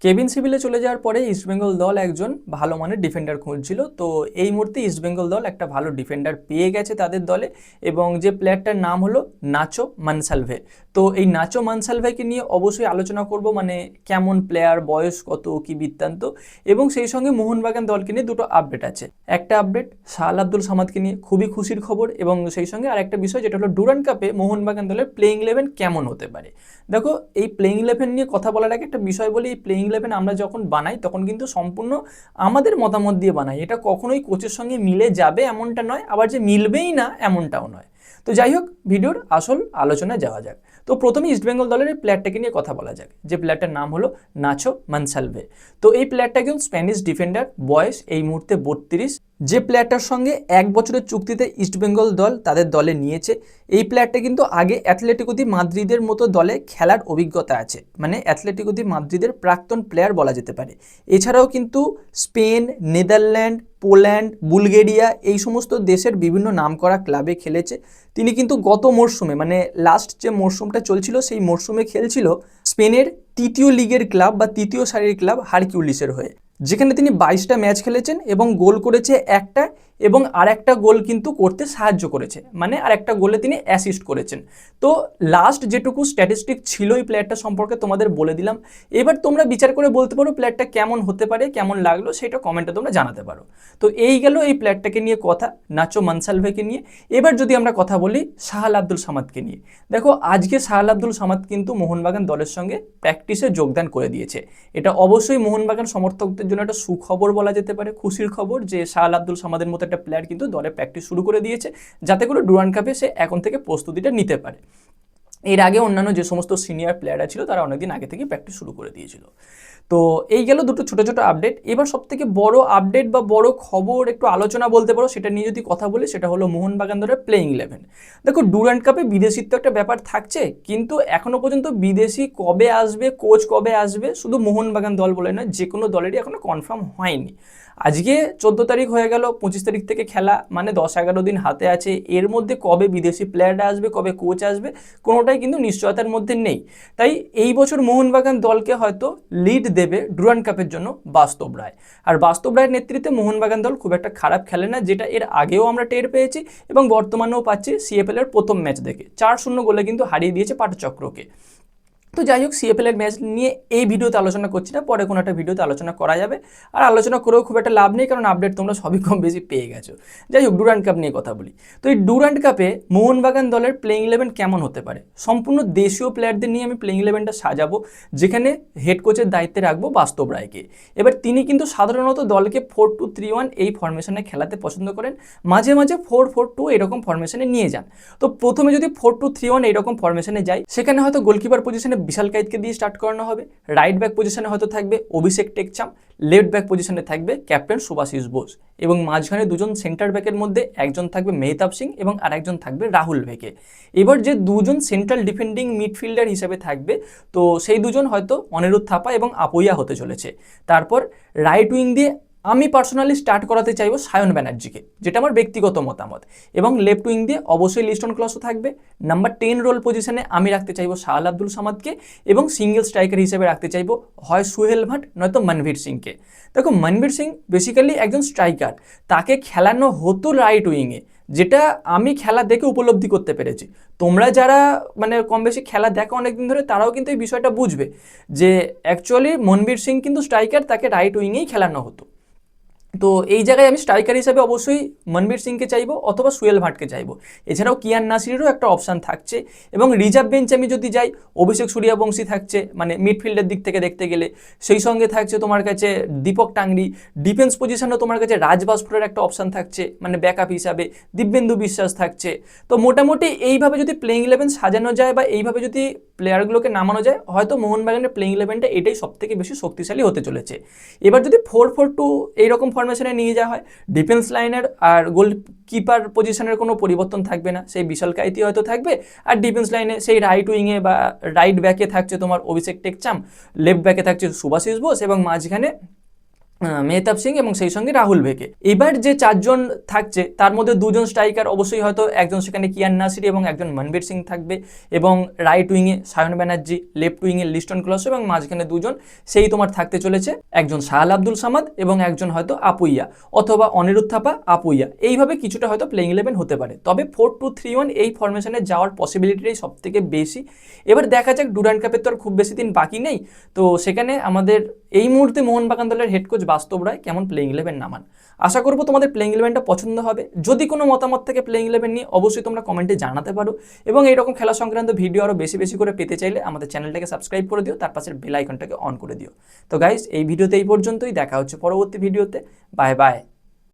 Kevin সিভিলে চলে যাওয়ার পরে ইস্টবেঙ্গল দল একজন ভালো মানের ডিফেন্ডার খুঁজছিল। তো এই মুহূর্তে ইস্টবেঙ্গল দল একটা ভালো ডিফেন্ডার পেয়ে গেছে তাদের দলে, এবং যে প্লেয়ারটার নাম হলো নাচো মনসালভে। তো এই নাচো মনসালভেকে নিয়ে অবশ্যই আলোচনা করব, মানে কেমন প্লেয়ার, বয়স কত, কি বৃত্তান্ত, এবং সেই সঙ্গে মোহনবাগান দলকে নিয়ে দুটো আপডেট আছে। একটা আপডেট শাহল আব্দুল সামাদকে নিয়ে, খুবই খুশির খবর, এবং সেই সঙ্গে আরেকটা বিষয় যেটা হলো ডুরান্ড কাপে মোহনবাগান দলের প্লেইং 11 কেমন হতে পারে। দেখো, এই প্লেইং 11 নিয়ে কথা বলার আগে একটা বিষয় বলি, এই প্লেইং 11 আমরা যখন বানাই তখন কিন্তু সম্পূর্ণ আমাদের মতামত দিয়ে বানাই। এটা কখনোই কোচের সঙ্গে মিলে যাবে এমনটা নয়, আবার যে মিলবেই না এমনটাও নয়। তো যাই হোক, ভিডিওর আসল আলোচনায় যাওয়া যাক। তো প্রথমে ইস্টবেঙ্গল দলের এই প্লেয়ারটাকে নিয়ে কথা বলা যাক, যে প্লেয়ারটার নাম হলো নাচো মনসালভে। তো এই প্লেয়ারটা একজন স্প্যানিশ ডিফেন্ডার, বয়স এই মুহূর্তে 32। যে প্লেয়ারটার সঙ্গে 1 বছরের চুক্তিতে ইস্টবেঙ্গল দল তাদের দলে নিয়েছে, এই প্লেয়ারটা কিন্তু আগে অ্যাথলেটিকো দি মাদ্রিদের মতো দলে খেলার অভিজ্ঞতা আছে, মানে অ্যাথলেটিকো দি মাদ্রিদের প্রাক্তন প্লেয়ার বলা যেতে পারে। এছাড়াও কিন্তু স্পেন, নেদারল্যান্ড, পোল্যান্ড, বুলগেরিয়া এই সমস্ত দেশের বিভিন্ন নামকরা ক্লাবে খেলেছে। তিনি কিন্তু গত মরশুমে, মানে লাস্ট যে মরশুমটা চলছিল সেই মরশুমে খেলছিল স্পেনের তৃতীয় লিগের ক্লাব বা তৃতীয় সারির ক্লাব হারকিউলিসের হয়ে, যেখানে তিনি 22টা ম্যাচ খেলেছেন এবং গোল করেছে একটা, এবং আরেকটা গোল কিন্তু করতে সাহায্য করেছে, মানে আরেকটা গোলে তিনি অ্যাসিস্ট করেছেন। তো লাস্ট যেটুকু স্ট্যাটিস্টিক ছিল এই প্লেয়ারটা সম্পর্কে তোমাদের বলে দিলাম। এবার তোমরা বিচার করে বলতে পারো প্লেয়ারটা কেমন হতে পারে, কেমন লাগলো সেটা কমেন্টে তোমরা জানাতে পারো। তো এই গেল এই প্লেয়ারটাকে নিয়ে কথা, নাচো মনসালভেকে নিয়ে। এবার যদি আমরা কথা বলি শাহল আব্দুল সামাদকে নিয়ে, দেখো আজকে শাহল আব্দুল সামাদ কিন্তু মোহনবাগান দলের সঙ্গে প্র্যাকটিসে যোগদান করে দিয়েছে। এটা অবশ্যই মোহনবাগান সমর্থকদের জন্য একটা সুখবর বলা যেতে পারে, খুশির খবর, যে শাহল আব্দুল সামাদের মতো একটা প্লেয়ার কিন্তু দলে প্র্যাকটিস শুরু করে দিয়েছে, যাতে করে ডুরান্ড কাপে সে এখন থেকে প্রস্তুতিটা নিতে পারে। এর আগে অন্যান্য যে সমস্ত সিনিয়র প্লেয়াররা ছিল তারা অনেকদিন আগে থেকে প্র্যাকটিস শুরু করে দিয়েছিল। তো এই গেল দুটো ছোটো ছোটো আপডেট। এবার সবথেকে বড় আপডেট বা বড় খবর, একটু আলোচনা বলতে পারো, সেটা নিয়ে যদি কথা বলি, সেটা হলো মোহনবাগান দলের প্লেইং 11। দেখো, ডুরান্ড কাপে বিদেশিত্ব একটা ব্যাপার থাকছে, কিন্তু এখনো পর্যন্ত বিদেশি কবে আসবে, কোচ কবে আসবে, শুধু মোহনবাগান দল বলে নয়, যে কোনো দলেরই এখনো কনফার্ম হয়নি। আজকে 14 তারিখ হয়ে গেল, 25 তারিখ থেকে খেলা, মানে 10-11 দিন হাতে আছে। এর মধ্যে কবে বিদেশি প্লেয়াররা আসবে, কবে কোচ আসবে, কোনোটাই কিন্তু নিশ্চয়তার মধ্যে নেই। তাই এই বছর মোহনবাগান দলকে হয়তো লিড দেবে ডুরান্ড কাপের জন্য বাস্তব রায়। আর বাস্তব রায়ের নেতৃত্বে মোহনবাগান দল খুব একটা খারাপ খেলে না, যেটা এর আগেও আমরা টের পেয়েছি এবং বর্তমানেও পাচ্ছি। সিএফএল এর প্রথম ম্যাচ দেখে 4-0 গোলে কিন্তু হারিয়ে দিয়েছে পাটচক্রকে। তো যাই হোক, সিএফএল এর ম্যাচ নিয়ে এই ভিডিওতে আলোচনা করছি না, পরে কোনো একটা ভিডিওতে আলোচনা করা যাবে। আর আলোচনা করেও খুব একটা লাভ নেই, কারণ আপডেট তোমরা সবই কম বেশি পেয়ে গেছো। যাই হোক, ডুরান্ড কাপ নিয়ে কথা বলি। তো এই ডুরান্ড কাপে মোহনবাগান দলের প্লেইং 11 কেমন হতে পারে, সম্পূর্ণ দেশীয় প্লেয়ারদের নিয়ে আমি প্লেইং 11টা সাজাবো, যেখানে হেড কোচের দায়িত্বে রাখবো বাস্তব রায়কে। এবার তিনি কিন্তু সাধারণত দলকে 4-2-3-1 এই ফরমেশনে খেলাতে পছন্দ করেন, মাঝে মাঝে 4-4-2 এরকম ফরমেশনে নিয়ে যান। তো প্রথমে যদি 4-2-3-1 এইরকম ফরমেশনে যাই, সেখানে হয়তো গোলকিপার পজিশনে বিশাল কাইতকে দিয়ে স্টার্ট করানো হবে। রাইট ব্যাক পজিশনে হয়তো থাকবে অভিষেক টেকচাম, লেফট ব্যাক পজিশনে থাকবে ক্যাপ্টেন সুভাশিস বোস, এবং মাঝখানে দুজন সেন্টার ব্যাকের মধ্যে একজন থাকবে মেহতাব সিং এবং আরেকজন থাকবে রাহুল ভেকে। এবার যে দুজন সেন্ট্রাল ডিফেন্ডিং মিডফিল্ডার হিসেবে থাকবে, তো সেই দুজন হয়তো অনিরুদ্ধ থাপা এবং আপুইয়া হতে চলেছে। তারপর রাইট উইং দিয়ে আমি পার্সোনালি স্টার্ট করাতে চাইবো সায়ন ব্যানার্জিকে, যেটা আমার ব্যক্তিগত মতামত, এবং লেফট উইং দিয়ে অবশ্যই লিস্টন ক্লসও থাকবে। নাম্বার 10 রোল পজিশনে আমি রাখতে চাইবো শাহল আব্দুল সামাদকে, এবং সিঙ্গেল স্ট্রাইকার হিসেবে রাখতে চাইবো হয় সুহেল ভাট নয়তো মনভীর সিংকে। দেখো, মনভীর সিং বেসিক্যালি একজন স্ট্রাইকার, তাকে খেলানো হতো রাইট উইংয়ে, যেটা আমি খেলা দেখে উপলব্ধি করতে পেরেছি। তোমরা যারা মানে কম বেশি খেলা দেখো অনেকদিন ধরে, তারাও কিন্তু এই বিষয়টা বুঝবে যে অ্যাকচুয়ালি মনভীর সিং কিন্তু স্ট্রাইকার, তাকে রাইট উইংয়েই খেলানো হতো। তো এই জায়গায় আমি স্ট্রাইকার হিসেবে অবশ্যই মনবীর সিংকে চাইবো অথবা সুয়েল ভাটকে চাইবো। এছাড়াও কিয়ান নাসিরেরও একটা অপশান থাকছে, এবং রিজার্ভ বেঞ্চে আমি যদি যাই, অভিষেক সূর্যবংশী থাকছে, মানে মিডফিল্ডের দিক থেকে দেখতে গেলে। সেই সঙ্গে থাকছে তোমার কাছে দীপক টাংরি। ডিফেন্স পজিশনে তোমার কাছে রাজ বাসপুরের একটা অপশান থাকছে, মানে ব্যাকআপ হিসাবে দিব্যেন্দু বিশ্বাস থাকছে। তো মোটামুটি এইভাবে যদি প্লেইং 11 সাজানো যায় বা এইভাবে যদি প্লেয়ারগুলোকে নামানো যায়, হয়তো মোহনবাগানের প্লেইং 11টা এটাই সবথেকে বেশি শক্তিশালী হতে চলেছে। এবার যদি 4-4-2 এইরকম ফরমেশনে নিয়ে যাওয়া হয়, ডিফেন্স লাইনের আর গোলকিপার পজিশনের কোনো পরিবর্তন থাকবে না, সেই বিশাল কাইতি হয়তো থাকবে। আর ডিফেন্স লাইনে সেই রাইট উইংয়ে বা রাইট ব্যাকে থাকছে তোমার অভিষেক টেকচাম, লেফট ব্যাকে থাকছে সুভাশিস বোস, এবং মাঝখানে মেহতাব সিং এবং সেই সঙ্গে রাহুল ভেকে। এবার যে 4 জন থাকছে তার মধ্যে 2 জন স্ট্রাইকার অবশ্যই, হয়তো একজন সেখানে কিয়ান নাসিরি এবং একজন মনবীর সিং থাকবে, এবং রাইট উইংয়ে সায়ন ব্যানার্জি, লেফট উইংয়ে লিস্টন ক্লস, এবং মাঝখানে 2 জন সেই তোমার থাকতে চলেছে একজন শাহাল আব্দুল সামাদ এবং একজন হয়তো আপুইয়া অথবা অনিরুদ্ধ থাপা আপুইয়া। এইভাবে কিছুটা হয়তো প্লেইং 11 হতে পারে, তবে 4-2-3-1 এই ফরমেশনে যাওয়ার পসিবিলিটিটাই সব থেকে বেশি। এবার দেখা যাক, ডুরান্ড কাপের তো আর খুব বেশি দিন বাকি নেই, তো সেখানে আমাদের এই মুহূর্তে মোহনবাগান দলের হেড কোচ বাস্তব রায় কেমন প্লেইং 11 নামান। আশা করবো তোমাদের প্লেইং 11টা পছন্দ হবে। যদি কোনো মতামত থেকে প্লেইং 11 নিয়ে অবশ্যই তোমরা কমেন্টে জানাতে পারো, এবং এইরকম খেলা সংক্রান্ত ভিডিও আরও বেশি বেশি করে পেতে চাইলে আমাদের চ্যানেলটাকে সাবস্ক্রাইব করে দিও, তার পাশের বেল আইকনটাকে অন করে দিও। তো গাইস, এই ভিডিওতে এই পর্যন্তই, দেখা হচ্ছে পরবর্তী ভিডিওতে। Bye bye.